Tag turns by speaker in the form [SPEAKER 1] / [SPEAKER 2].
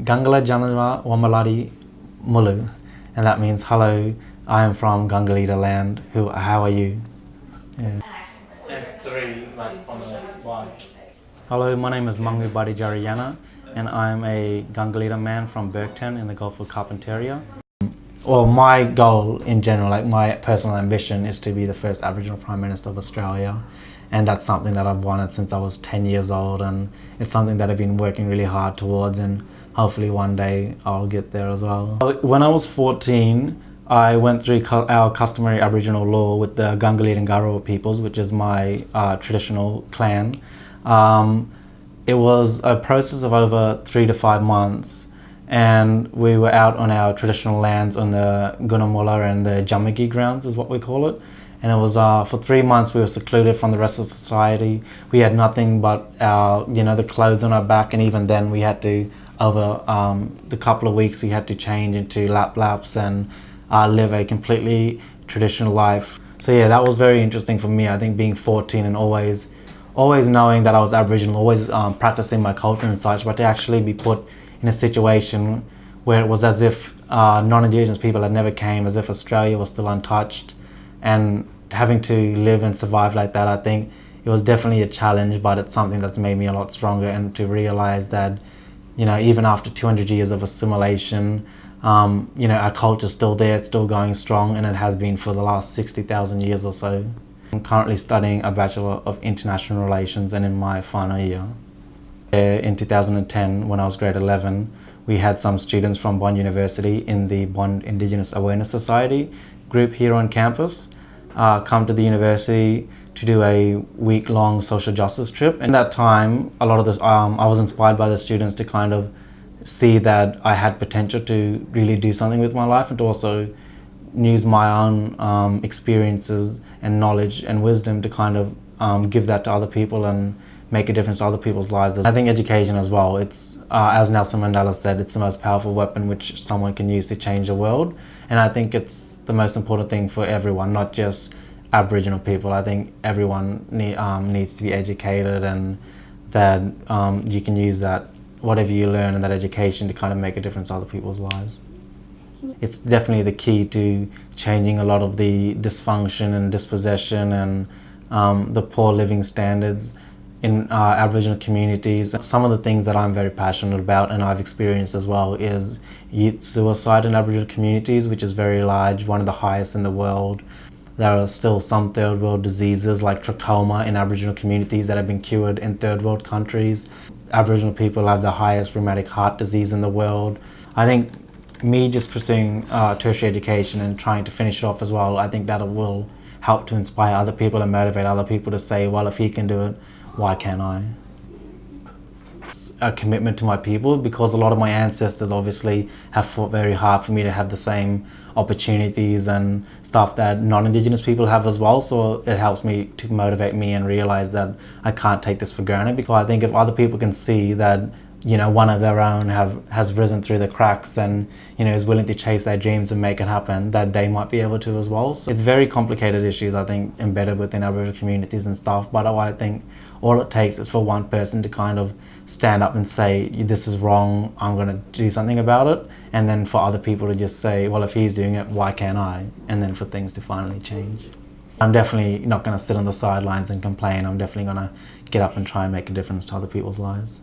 [SPEAKER 1] Gangala Janama Wamalari Mulu, and that means hello, I am from Gangalita land. How are you? Yeah. And three, like from the why. Hello, my name is Mangu Jariyana, and I'm a Gangalita man from Burketown in the Gulf of Carpentaria. Well, my goal in general, like my personal ambition, is to be the first Aboriginal Prime Minister of Australia. And that's something that I've wanted since I was 10 years old, and it's something that I've been working really hard towards, and hopefully one day I'll get there as well. When I was 14, I went through our customary Aboriginal law with the Gangalit and Garawa peoples, which is my traditional clan. It was a process of over 3 to 5 months, and we were out on our traditional lands on the Gunamulla and the Jamagi grounds is what we call it. And it was for 3 months we were secluded from the rest of society. We had nothing but our, the clothes on our back, and even then we had to, over the couple of weeks, we had to change into lap-laps and live a completely traditional life. So yeah, that was very interesting for me. I think being 14 and always knowing that I was Aboriginal, always practicing my culture and such, but to actually be put in a situation where it was as if non-Indigenous people had never came, as if Australia was still untouched, and having to live and survive like that, I think it was definitely a challenge, but it's something that's made me a lot stronger, and to realize that, even after 200 years of assimilation, our culture's still there, it's still going strong, and it has been for the last 60,000 years or so. I'm currently studying a Bachelor of International Relations and in my final year. In 2010, when I was grade 11, we had some students from Bond University in the Bond Indigenous Awareness Society group here on campus come to the university to do a week-long social justice trip. And at that time, a lot of this, I was inspired by the students to kind of see that I had potential to really do something with my life, and to also use my own experiences and knowledge and wisdom to kind of give that to other people and make a difference to other people's lives. I think education as well, it's, as Nelson Mandela said, it's the most powerful weapon which someone can use to change the world. And I think it's the most important thing for everyone, not just Aboriginal people. I think everyone needs to be educated, and that you can use that, whatever you learn in that education, to kind of make a difference to other people's lives. It's definitely the key to changing a lot of the dysfunction and dispossession and the poor living standards in Aboriginal communities. Some of the things that I'm very passionate about and I've experienced as well is youth suicide in Aboriginal communities, which is very large, one of the highest in the world. There are still some third world diseases like trachoma in Aboriginal communities that have been cured in third world countries. Aboriginal people have the highest rheumatic heart disease in the world. I think me just pursuing tertiary education and trying to finish it off as well, I think that will help to inspire other people and motivate other people to say, well, if he can do it, why can't I? It's a commitment to my people, because a lot of my ancestors obviously have fought very hard for me to have the same opportunities and stuff that non-Indigenous people have as well. So it helps me to motivate me and realize that I can't take this for granted. Because I think if other people can see that, one of their own has risen through the cracks and, is willing to chase their dreams and make it happen, that they might be able to as well. So it's very complicated issues, I think, embedded within Aboriginal communities and stuff. But I think all it takes is for one person to kind of stand up and say, this is wrong, I'm going to do something about it. And then for other people to just say, well, if he's doing it, why can't I? And then for things to finally change. I'm definitely not going to sit on the sidelines and complain. I'm definitely going to get up and try and make a difference to other people's lives.